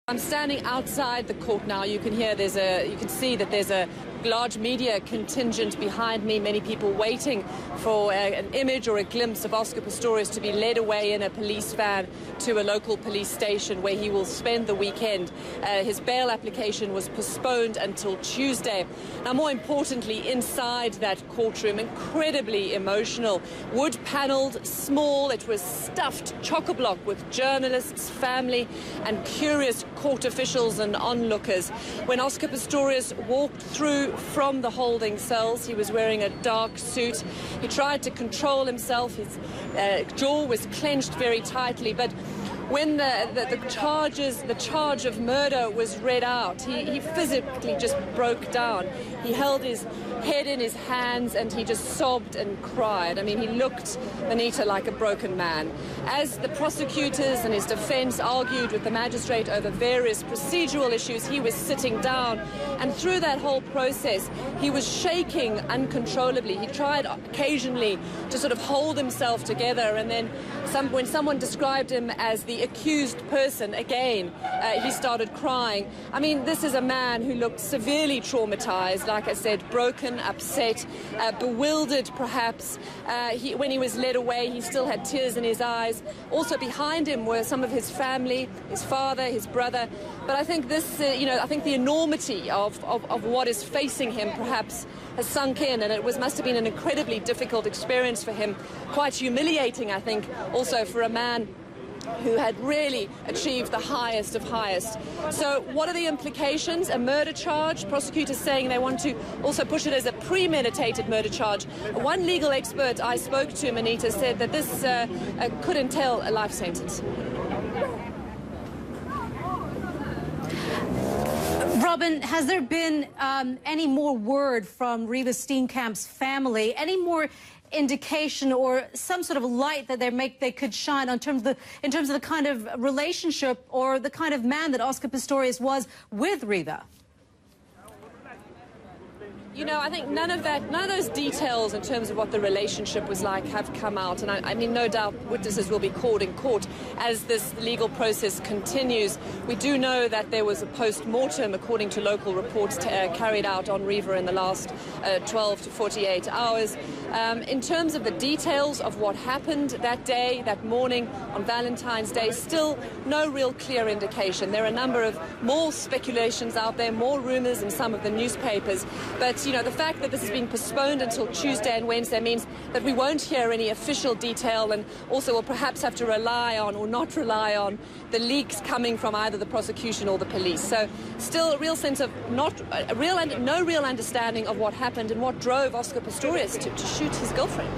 I'm standing outside the court now. You can see that there's a large media contingent behind me, many people waiting for an image or a glimpse of Oscar Pistorius to be led away in a police van to a local police station where he will spend the weekend. His bail application was postponed until Tuesday. Now, more importantly, inside that courtroom, incredibly emotional, wood-panelled, small, it was stuffed chock-a-block with journalists, family and curious court officials and onlookers. When Oscar Pistorius walked through from the holding cells, he was wearing a dark suit. He tried to control himself. His jaw was clenched very tightly, but when the charge of murder was read out, he physically just broke down. He held his head in his hands and he just sobbed and cried. I mean, he looked, Anita, like a broken man. As the prosecutors and his defense argued with the magistrate over various procedural issues, he was sitting down. And through that whole process, he was shaking uncontrollably. He tried occasionally to sort of hold himself together, and then when someone described him as the accused person, again, he started crying. I mean, this is a man who looked severely traumatized, like I said, broken, upset, bewildered perhaps. When he was led away, he still had tears in his eyes. Also behind him were some of his family, his father, his brother. But I think this, I think the enormity of what is facing him perhaps has sunk in, and it must have been an incredibly difficult experience for him, quite humiliating, I think, also for a man who had really achieved the highest of highest. So what are the implications? A murder charge, prosecutors saying they want to also push it as a premeditated murder charge. One legal expert I spoke to, Anita, said that this could entail a life sentence. Robin, has there been any more word from Reeva Steenkamp's family, any more indication or some sort of light that they could shine in terms of the kind of relationship or the kind of man that Oscar Pistorius was with Reeva? You know, I think none of those details in terms of what the relationship was like have come out. And I mean, no doubt witnesses will be called in court as this legal process continues. We do know that there was a post-mortem, according to local reports, carried out on Reeva in the last 12 to 48 hours. In terms of the details of what happened that day, that morning on Valentine's Day, still no real clear indication. There are a number of more speculations out there, more rumors in some of the newspapers. But you know, the fact that this has been postponed until Tuesday and Wednesday means that we won't hear any official detail, and also will perhaps have to rely on or not rely on the leaks coming from either the prosecution or the police. So still a real sense of no real understanding of what happened and what drove Oscar Pistorius to shoot his girlfriend.